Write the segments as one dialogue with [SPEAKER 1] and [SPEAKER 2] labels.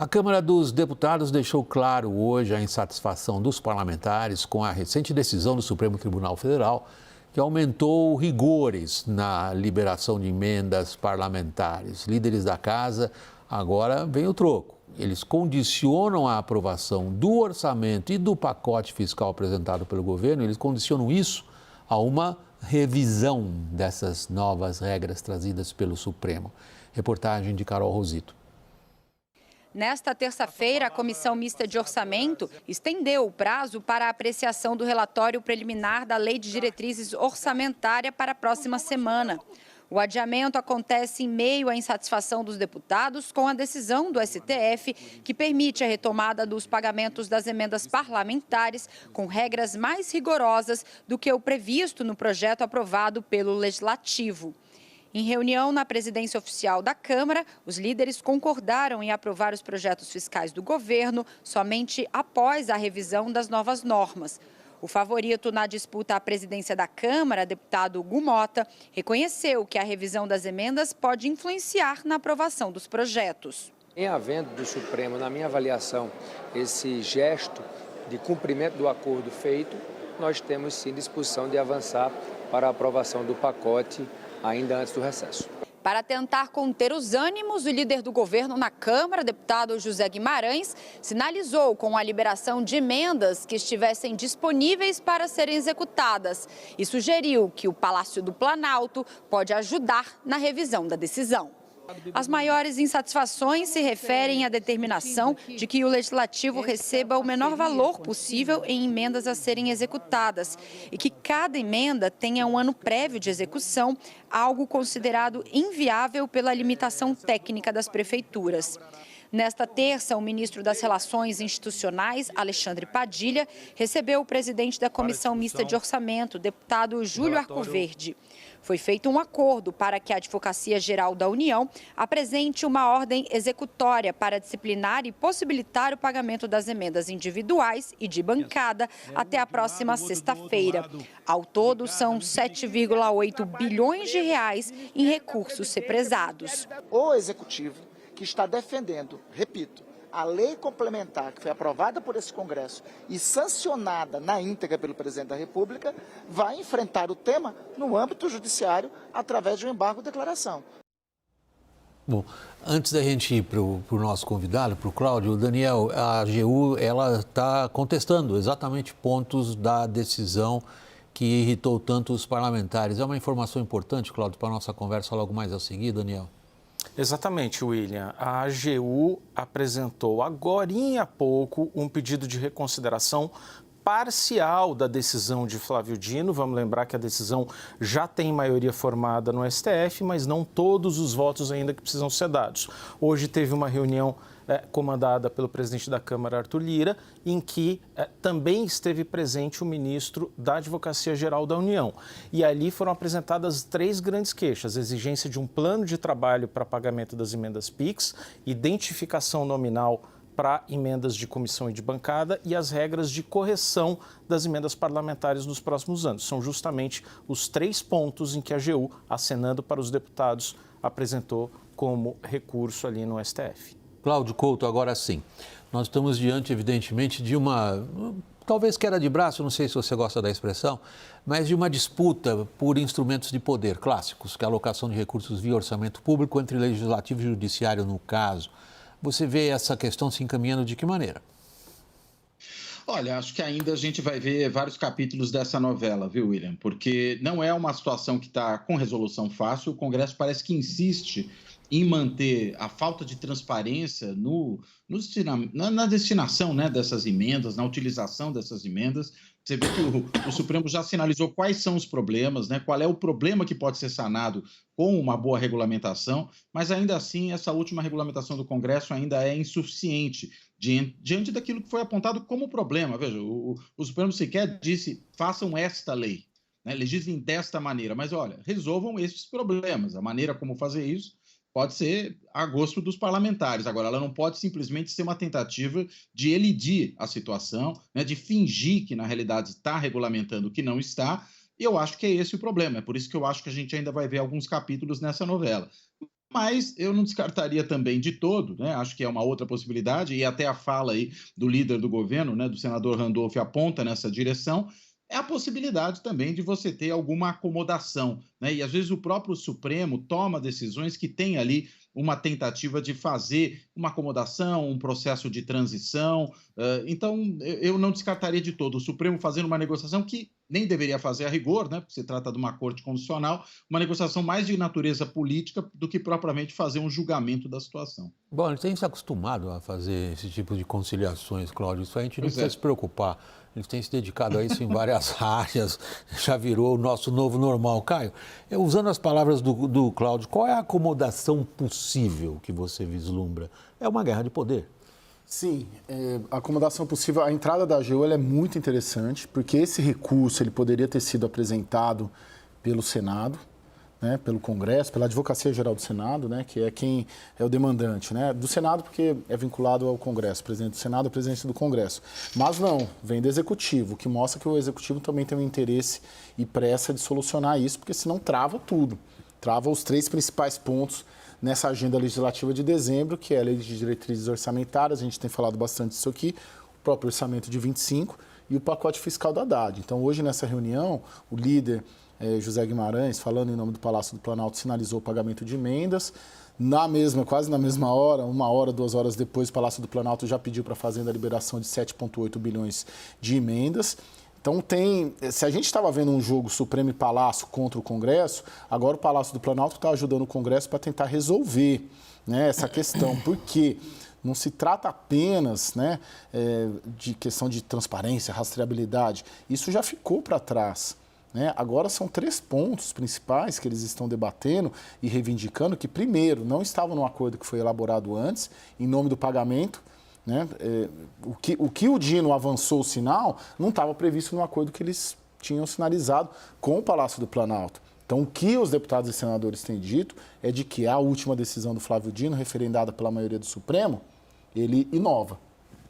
[SPEAKER 1] A Câmara dos Deputados deixou claro hoje a insatisfação dos parlamentares com a recente decisão do Supremo Tribunal Federal, que aumentou rigores na liberação de emendas parlamentares. Líderes da casa, agora vem o troco. Eles condicionam a aprovação do orçamento e do pacote fiscal apresentado pelo governo, eles condicionam isso a uma revisão dessas novas regras trazidas pelo Supremo. Reportagem de Carol Rosito.
[SPEAKER 2] Nesta terça-feira, a Comissão Mista de Orçamento estendeu o prazo para a apreciação do relatório preliminar da Lei de Diretrizes Orçamentária para a próxima semana. O adiamento acontece em meio à insatisfação dos deputados com a decisão do STF, que permite a retomada dos pagamentos das emendas parlamentares com regras mais rigorosas do que o previsto no projeto aprovado pelo Legislativo. Em reunião na presidência oficial da Câmara, os líderes concordaram em aprovar os projetos fiscais do governo somente após a revisão das novas normas. O favorito na disputa à presidência da Câmara, deputado Hugo Mota, reconheceu que a revisão das emendas pode influenciar na aprovação dos projetos.
[SPEAKER 3] Em havendo do Supremo, na minha avaliação, esse gesto de cumprimento do acordo feito, nós temos sim disposição de avançar para a aprovação do pacote ainda antes do recesso.
[SPEAKER 2] Para tentar conter os ânimos, o líder do governo na Câmara, deputado José Guimarães, sinalizou com a liberação de emendas que estivessem disponíveis para serem executadas e sugeriu que o Palácio do Planalto pode ajudar na revisão da decisão. As maiores insatisfações se referem à determinação de que o Legislativo receba o menor valor possível em emendas a serem executadas e que cada emenda tenha um ano prévio de execução, algo considerado inviável pela limitação técnica das prefeituras. Nesta terça, o ministro das Relações Institucionais, Alexandre Padilha, recebeu o presidente da Comissão Mista de Orçamento, deputado Júlio Arcoverde. Foi feito um acordo para que a Advocacia Geral da União apresente uma ordem executória para disciplinar e possibilitar o pagamento das emendas individuais e de bancada até a próxima sexta-feira. Ao todo, são 7,8 bilhões de reais em recursos represados.
[SPEAKER 4] O Executivo, que está defendendo, repito, a lei complementar que foi aprovada por esse Congresso e sancionada na íntegra pelo Presidente da República, vai enfrentar o tema no âmbito judiciário através de um embargo de declaração.
[SPEAKER 1] Bom, antes da gente ir para o nosso convidado, para o Cláudio, Daniel, a AGU está contestando exatamente pontos da decisão que irritou tanto os parlamentares. É uma informação importante, Cláudio, para a nossa conversa logo mais a seguir, Daniel.
[SPEAKER 5] Exatamente, William. A AGU apresentou agorinha há pouco um pedido de reconsideração parcial da decisão de Flávio Dino. Vamos lembrar que a decisão já tem maioria formada no STF, mas não todos os votos ainda que precisam ser dados. Hoje teve uma reunião comandada pelo presidente da Câmara, Arthur Lira, em que também esteve presente o ministro da Advocacia Geral da União. E ali foram apresentadas 3 grandes queixas: a exigência de um plano de trabalho para pagamento das emendas PIX, identificação nominal para emendas de comissão e de bancada e as regras de correção das emendas parlamentares nos próximos anos. São justamente os 3 pontos em que a AGU, acenando para os deputados, apresentou como recurso ali no STF.
[SPEAKER 1] Cláudio Couto, agora sim. Nós estamos diante, evidentemente, de uma, talvez queda de braço, não sei se você gosta da expressão, mas de uma disputa por instrumentos de poder clássicos, que é a alocação de recursos via orçamento público entre legislativo e judiciário, no caso. Você vê essa questão se encaminhando de que maneira?
[SPEAKER 6] Olha, acho que ainda a gente vai ver vários capítulos dessa novela, viu, William? Porque não é uma situação que está com resolução fácil. O Congresso parece que insiste em manter a falta de transparência na destinação, né, dessas emendas, na utilização dessas emendas. Você vê que o Supremo já sinalizou quais são os problemas, né, qual é o problema que pode ser sanado com uma boa regulamentação, mas ainda assim essa última regulamentação do Congresso ainda é insuficiente diante daquilo que foi apontado como problema. Veja, o Supremo sequer disse façam esta lei, né, legislem desta maneira, mas olha, resolvam esses problemas. A maneira como fazer isso pode ser a gosto dos parlamentares. Agora, ela não pode simplesmente ser uma tentativa de elidir a situação, né, de fingir que, na realidade, está regulamentando o que não está. E eu acho que é esse o problema. É por isso que eu acho que a gente ainda vai ver alguns capítulos nessa novela. Mas eu não descartaria também de todo, né? Acho que é uma outra possibilidade, e até a fala aí do líder do governo, né, do senador Randolph, aponta nessa direção, é a possibilidade também de você ter alguma acomodação, né? E às vezes o próprio Supremo toma decisões que tem ali uma tentativa de fazer uma acomodação, um processo de transição. Então, eu não descartaria de todo o Supremo fazendo uma negociação que nem deveria fazer a rigor, né? Porque se trata de uma corte constitucional, uma negociação mais de natureza política do que propriamente fazer um julgamento da situação.
[SPEAKER 1] Bom, a gente tem se acostumado a fazer esse tipo de conciliações, Cláudio. Isso a gente não precisa se preocupar. Eles têm se dedicado a isso em várias áreas, já virou o nosso novo normal. Caio, usando as palavras do Cláudio, qual é a acomodação possível que você vislumbra? É uma guerra de poder.
[SPEAKER 7] Sim, a acomodação possível, a entrada da AGU ela é muito interessante, porque esse recurso ele poderia ter sido apresentado pelo Senado, né, pelo Congresso, pela Advocacia Geral do Senado, né, que é quem é o demandante, né, do Senado porque é vinculado ao Congresso, presidente do Senado, presidente do Congresso. Mas não, vem do Executivo, o que mostra que o Executivo também tem um interesse e pressa de solucionar isso, porque senão trava tudo, trava os 3 principais pontos nessa agenda legislativa de dezembro, que é a Lei de Diretrizes Orçamentárias, a gente tem falado bastante disso aqui, o próprio orçamento de 25 e o pacote fiscal da Haddad. Então, hoje, nessa reunião, o líder José Guimarães, falando em nome do Palácio do Planalto, sinalizou o pagamento de emendas. Quase na mesma hora, 1 hora, 2 horas depois, o Palácio do Planalto já pediu para a Fazenda a liberação de 7,8 bilhões de emendas. Então, se a gente estava vendo um jogo Supremo e Palácio contra o Congresso, agora o Palácio do Planalto está ajudando o Congresso para tentar resolver, né, essa questão. Porque não se trata apenas, né, de questão de transparência, rastreabilidade. Isso já ficou para trás, né? Agora são 3 pontos principais que eles estão debatendo e reivindicando que, primeiro, não estavam no acordo que foi elaborado antes, em nome do pagamento. Né? O que o Dino avançou o sinal não estava previsto no acordo que eles tinham sinalizado com o Palácio do Planalto. Então, o que os deputados e senadores têm dito é de que a última decisão do Flávio Dino, referendada pela maioria do Supremo, ele inova.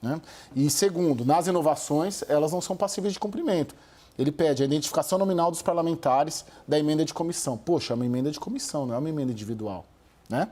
[SPEAKER 7] Né? E, segundo, nas inovações, elas não são passíveis de cumprimento. Ele pede a identificação nominal dos parlamentares da emenda de comissão. Poxa, é uma emenda de comissão, não é uma emenda individual. Né?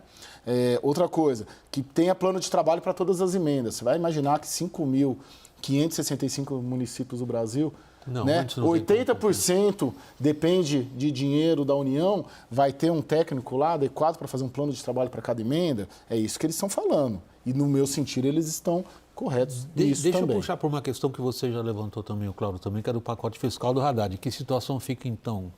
[SPEAKER 7] Outra coisa, que tenha plano de trabalho para todas as emendas. Você vai imaginar que 5.565 municípios do Brasil, né, 80% depende de dinheiro da União, vai ter um técnico lá adequado para fazer um plano de trabalho para cada emenda? É isso que eles estão falando. E, no meu sentir, eles estão corretos nisso
[SPEAKER 1] Deixa
[SPEAKER 7] também.
[SPEAKER 1] eu puxar por uma questão que você já levantou também, o Cláudio também, que é do pacote fiscal do Haddad. Que situação fica, então,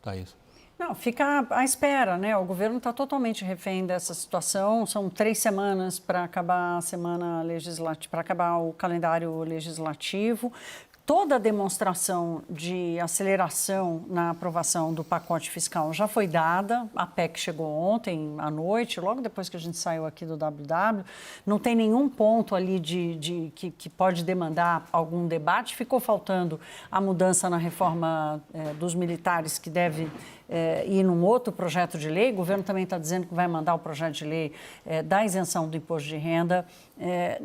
[SPEAKER 1] Thaís?
[SPEAKER 8] Não, fica à espera, né? O governo está totalmente refém dessa situação. São 3 semanas para acabar a semana legislativa, para acabar o calendário legislativo. Toda a demonstração de aceleração na aprovação do pacote fiscal já foi dada. A PEC chegou ontem à noite, logo depois que a gente saiu aqui do WW. Não tem nenhum ponto ali que pode demandar algum debate. Ficou faltando a mudança na reforma dos militares, que deve ir num outro projeto de lei. O governo também está dizendo que vai mandar o projeto de lei da isenção do imposto de renda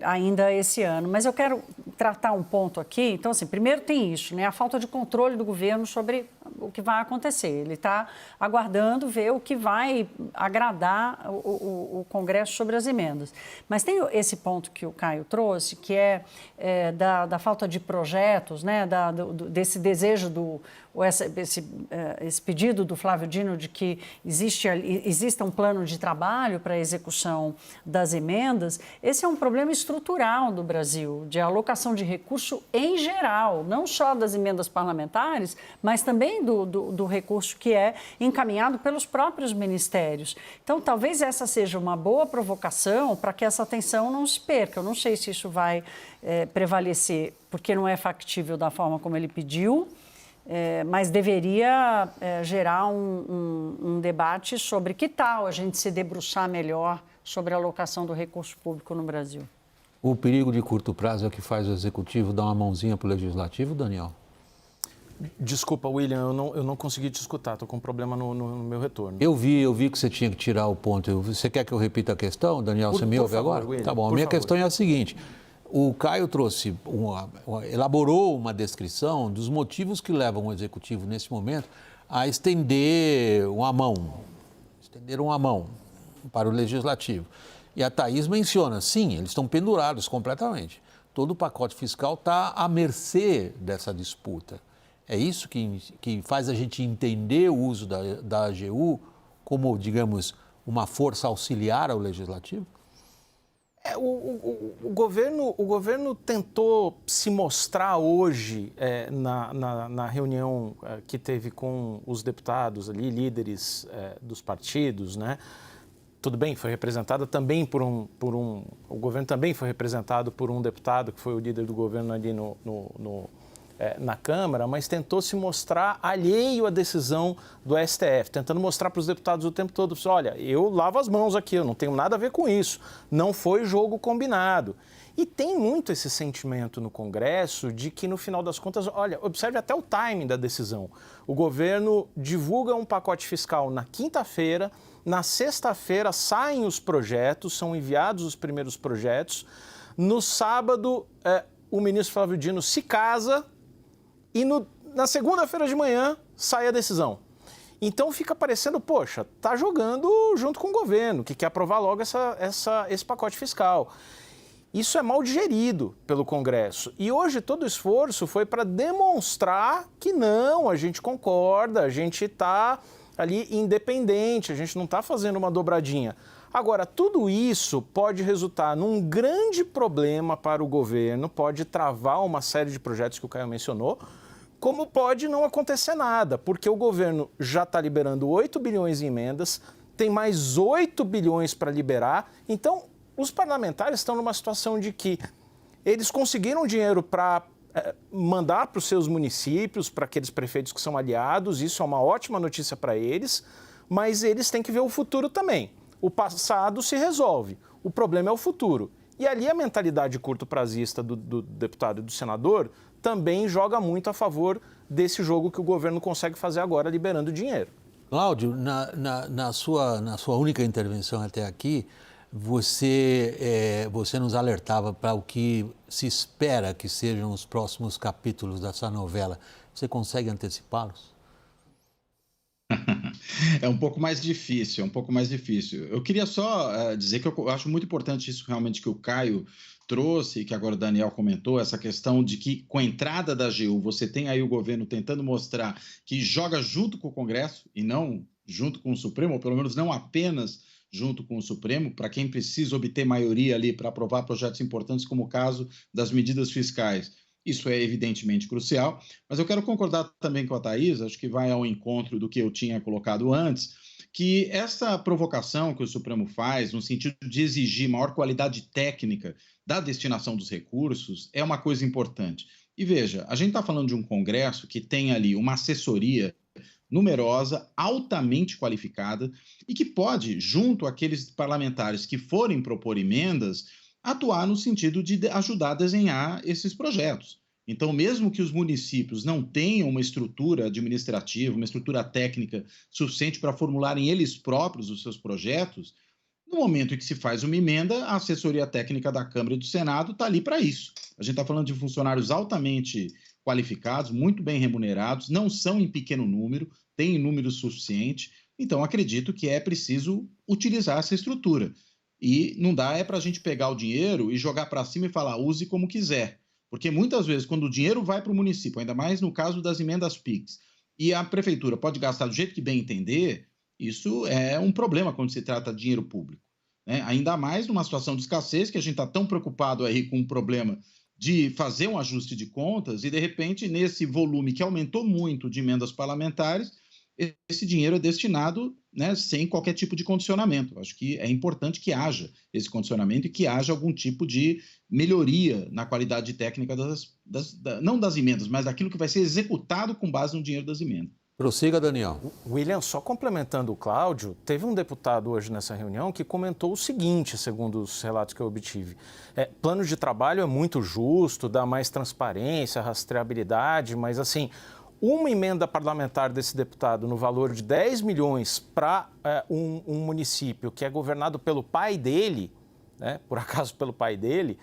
[SPEAKER 8] ainda esse ano. Mas eu quero tratar um ponto aqui. Então, assim, primeiro tem isso, né? A falta de controle do governo sobre o que vai acontecer. Ele está aguardando ver o que vai agradar o Congresso sobre as emendas. Mas tem esse ponto que o Caio trouxe, que é da falta de projetos, né? Desse desejo esse pedido do Flávio Dino de que exista um plano de trabalho para a execução das emendas. Esse é um problema estrutural do Brasil, de alocação de recurso em geral, não só das emendas parlamentares, mas também do recurso que é encaminhado pelos próprios ministérios. Então, talvez essa seja uma boa provocação para que essa tensão não se perca. Eu não sei se isso vai prevalecer, porque não é factível da forma como ele pediu, mas deveria gerar um debate sobre que tal a gente se debruçar melhor sobre a alocação do recurso público no Brasil.
[SPEAKER 1] O perigo de curto prazo é o que faz o Executivo dar uma mãozinha para o Legislativo, Daniel?
[SPEAKER 5] Desculpa, William, eu não consegui te escutar, estou com um problema no meu retorno.
[SPEAKER 1] Eu vi que você tinha que tirar o ponto. Você quer que eu repita a questão, Daniel? Você me ouve agora?
[SPEAKER 5] William,
[SPEAKER 1] tá bom, a minha questão é a seguinte. O Caio elaborou uma descrição dos motivos que levam o Executivo, nesse momento, a estender uma mão. para o Legislativo. E a Thaís menciona, sim, eles estão pendurados completamente. Todo o pacote fiscal está à mercê dessa disputa. É isso que faz a gente entender o uso da AGU como, digamos, uma força auxiliar ao Legislativo?
[SPEAKER 5] O governo tentou se mostrar hoje na reunião que teve com os deputados ali, líderes dos partidos, né? Tudo bem, foi representada também o governo também foi representado por um deputado que foi o líder do governo ali na Câmara, mas tentou se mostrar alheio à decisão do STF, tentando mostrar para os deputados o tempo todo, olha, eu lavo as mãos aqui, eu não tenho nada a ver com isso, não foi jogo combinado. E tem muito esse sentimento no Congresso de que, no final das contas, olha, observe até o timing da decisão. O governo divulga um pacote fiscal na quinta-feira, na sexta-feira saem os projetos, são enviados os primeiros projetos, no sábado o ministro Flávio Dino se casa e na segunda-feira de manhã sai a decisão. Então fica parecendo, poxa, tá jogando junto com o governo, que quer aprovar logo esse pacote fiscal. Isso é mal digerido pelo Congresso. E hoje todo o esforço foi para demonstrar que não, a gente concorda, a gente está ali independente, a gente não está fazendo uma dobradinha. Agora, tudo isso pode resultar num grande problema para o governo, pode travar uma série de projetos que o Caio mencionou, como pode não acontecer nada, porque o governo já está liberando 8 bilhões em emendas, tem mais 8 bilhões para liberar, então os parlamentares estão numa situação de que eles conseguiram dinheiro para mandar para os seus municípios, para aqueles prefeitos que são aliados, isso é uma ótima notícia para eles, mas eles têm que ver o futuro também. O passado se resolve, o problema é o futuro. E ali a mentalidade curto-prazista do deputado e do senador também joga muito a favor desse jogo que o governo consegue fazer agora, liberando dinheiro.
[SPEAKER 1] Cláudio, na sua única intervenção até aqui, você nos alertava para o que se espera que sejam os próximos capítulos dessa novela. Você consegue antecipá-los?
[SPEAKER 6] É um pouco mais difícil, Eu queria só dizer que eu acho muito importante isso realmente que o Caio trouxe, e que agora o Daniel comentou, essa questão de que com a entrada da AGU, você tem aí o governo tentando mostrar que joga junto com o Congresso e não junto com o Supremo, ou pelo menos não apenas junto com o Supremo, para quem precisa obter maioria ali para aprovar projetos importantes, como o caso das medidas fiscais. Isso é evidentemente crucial, mas eu quero concordar também com a Thaís, acho que vai ao encontro do que eu tinha colocado antes, que essa provocação que o Supremo faz, no sentido de exigir maior qualidade técnica da destinação dos recursos, é uma coisa importante. E veja, a gente está falando de um Congresso que tem ali uma assessoria numerosa, altamente qualificada e que pode, junto àqueles parlamentares que forem propor emendas, atuar no sentido de ajudar a desenhar esses projetos. Então, mesmo que os municípios não tenham uma estrutura administrativa, uma estrutura técnica suficiente para formularem eles próprios os seus projetos, no momento em que se faz uma emenda, a assessoria técnica da Câmara e do Senado está ali para isso. A gente está falando de funcionários altamente qualificados, muito bem remunerados, não são em pequeno número, têm número suficiente, então acredito que é preciso utilizar essa estrutura. E não dá para a gente pegar o dinheiro e jogar para cima e falar, use como quiser. Porque muitas vezes, quando o dinheiro vai para o município, ainda mais no caso das emendas PIX, e a prefeitura pode gastar do jeito que bem entender, isso é um problema quando se trata de dinheiro público, né? Ainda mais numa situação de escassez, que a gente está tão preocupado aí com o problema de fazer um ajuste de contas e, de repente, nesse volume que aumentou muito de emendas parlamentares, esse dinheiro é destinado, né, sem qualquer tipo de condicionamento. Acho que é importante que haja esse condicionamento e que haja algum tipo de melhoria na qualidade técnica não das emendas, mas daquilo que vai ser executado com base no dinheiro das emendas.
[SPEAKER 1] Prossiga, Daniel.
[SPEAKER 5] William, só complementando o Cláudio, teve um deputado hoje nessa reunião que comentou o seguinte, segundo os relatos que eu obtive. Plano de trabalho é muito justo, dá mais transparência, rastreabilidade, mas assim, uma emenda parlamentar desse deputado no valor de 10 milhões para um município que é governado pelo pai dele, né, por acaso pelo pai dele,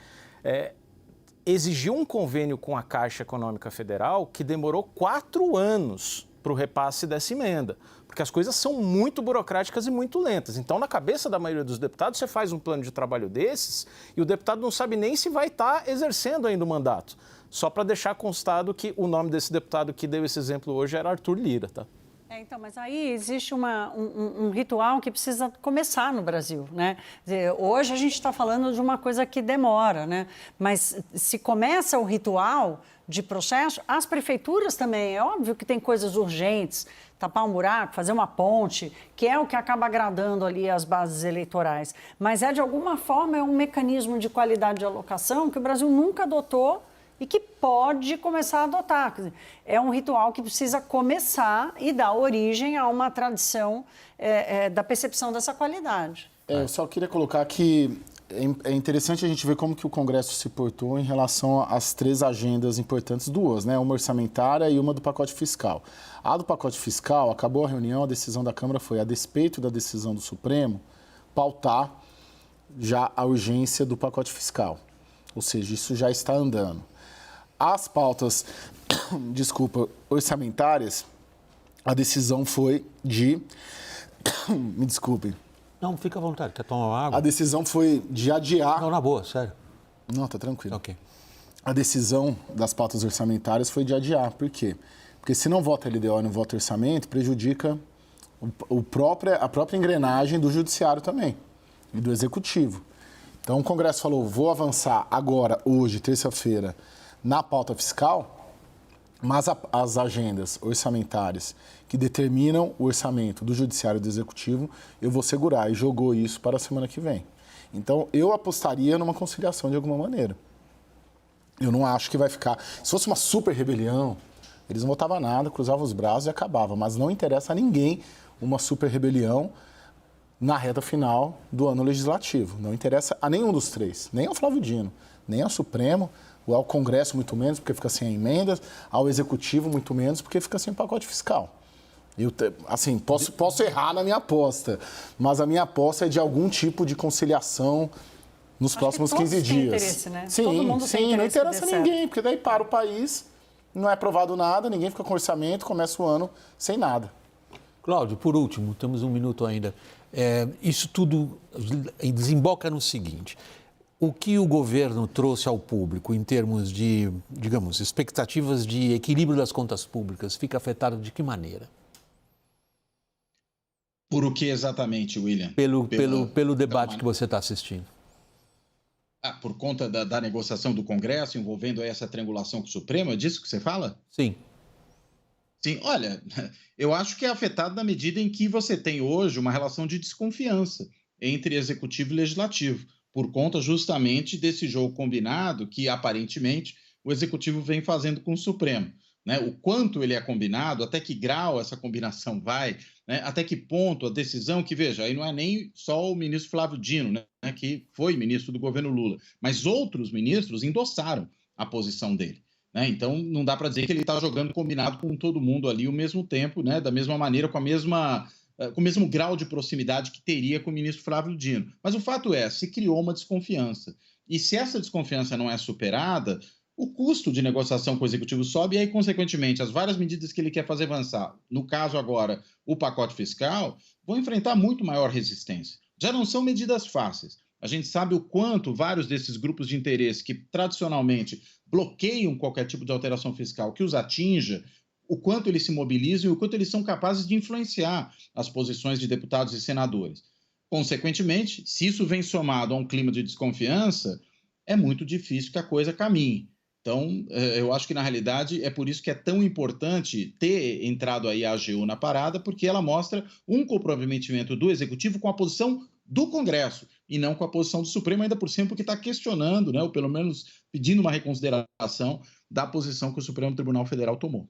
[SPEAKER 5] exigiu um convênio com a Caixa Econômica Federal que demorou 4 anos para o repasse dessa emenda, porque as coisas são muito burocráticas e muito lentas. Então, na cabeça da maioria dos deputados, você faz um plano de trabalho desses e o deputado não sabe nem se vai estar exercendo ainda o mandato. Só para deixar constado que o nome desse deputado que deu esse exemplo hoje era Arthur Lira, tá?
[SPEAKER 8] Então, mas aí existe um ritual que precisa começar no Brasil, né? Hoje a gente está falando de uma coisa que demora, né? Mas se começa o ritual de processo, as prefeituras também, é óbvio que tem coisas urgentes, tapar um buraco, fazer uma ponte, que é o que acaba agradando ali as bases eleitorais. Mas de alguma forma, é um mecanismo de qualidade de alocação que o Brasil nunca adotou e que pode começar a adotar. É um ritual que precisa começar e dar origem a uma tradição da percepção dessa qualidade.
[SPEAKER 7] Eu só queria colocar que é interessante a gente ver como que o Congresso se portou em relação às 3 agendas importantes, duas, né? Uma orçamentária e uma do pacote fiscal. A do pacote fiscal, acabou a reunião, a decisão da Câmara foi, a despeito da decisão do Supremo, pautar já a urgência do pacote fiscal. Ou seja, isso já está andando. As pautas, orçamentárias, a decisão foi de... Me desculpem.
[SPEAKER 1] Não, fica à vontade. Quer tomar uma água?
[SPEAKER 7] A decisão foi de adiar...
[SPEAKER 1] Não, na boa, sério.
[SPEAKER 7] Não, tá tranquilo.
[SPEAKER 1] Ok.
[SPEAKER 7] A decisão das pautas orçamentárias foi de adiar. Por quê? Porque se não vota LDO e não vota orçamento, prejudica a própria engrenagem do judiciário também e do executivo. Então, o Congresso falou, vou avançar agora, hoje, terça-feira, na pauta fiscal, mas as agendas orçamentárias que determinam o orçamento do Judiciário e do Executivo, eu vou segurar, e jogou isso para a semana que vem. Então, eu apostaria numa conciliação de alguma maneira. Eu não acho que vai ficar... Se fosse uma super rebelião, eles não votavam nada, cruzavam os braços e acabava. Mas não interessa a ninguém uma super rebelião na reta final do ano legislativo. Não interessa a nenhum dos 3, nem ao Flávio Dino, nem ao Supremo, ou ao Congresso muito menos, porque fica sem emendas, ao Executivo muito menos, porque fica sem pacote fiscal. Eu, assim, posso errar na minha aposta, mas a minha aposta é de algum tipo de conciliação nos próximos 15 dias. Tem interesse,
[SPEAKER 8] né?
[SPEAKER 7] Sim,
[SPEAKER 8] todo mundo tem interesse,
[SPEAKER 7] não interessa a ninguém, porque daí para o país, não é aprovado nada, ninguém fica com orçamento, começa o ano sem nada.
[SPEAKER 1] Cláudio, por último, temos um minuto ainda. Isso tudo desemboca no seguinte: o que o governo trouxe ao público em termos de, digamos, expectativas de equilíbrio das contas públicas fica afetado de que maneira?
[SPEAKER 6] Por o que exatamente, William?
[SPEAKER 1] Pelo debate que você está assistindo.
[SPEAKER 6] Por conta da negociação do Congresso envolvendo essa triangulação com o Supremo, é disso que você fala?
[SPEAKER 1] Sim.
[SPEAKER 6] Sim, olha, eu acho que é afetado na medida em que você tem hoje uma relação de desconfiança entre Executivo e Legislativo, por conta justamente desse jogo combinado que, aparentemente, o Executivo vem fazendo com o Supremo. Né? O quanto ele é combinado, até que grau essa combinação vai, né? Até que ponto a decisão que, veja, aí não é nem só o ministro Flávio Dino, né, que foi ministro do governo Lula, mas outros ministros endossaram a posição dele. Né? Então, não dá para dizer que ele está jogando combinado com todo mundo ali ao mesmo tempo, né? Da mesma maneira, com o mesmo grau de proximidade que teria com o ministro Flávio Dino. Mas o fato é, se criou uma desconfiança. E se essa desconfiança não é superada, o custo de negociação com o Executivo sobe e aí, consequentemente, as várias medidas que ele quer fazer avançar, no caso agora, o pacote fiscal, vão enfrentar muito maior resistência. Já não são medidas fáceis. A gente sabe o quanto vários desses grupos de interesse que, tradicionalmente, bloqueiam qualquer tipo de alteração fiscal que os atinja, o quanto eles se mobilizam e o quanto eles são capazes de influenciar as posições de deputados e senadores. Consequentemente, se isso vem somado a um clima de desconfiança, é muito difícil que a coisa caminhe. Então, eu acho que, na realidade, é por isso que é tão importante ter entrado aí a AGU na parada, porque ela mostra um comprometimento do Executivo com a posição do Congresso e não com a posição do Supremo, ainda por cima porque está questionando, né, ou pelo menos pedindo uma reconsideração da posição que o Supremo Tribunal Federal tomou.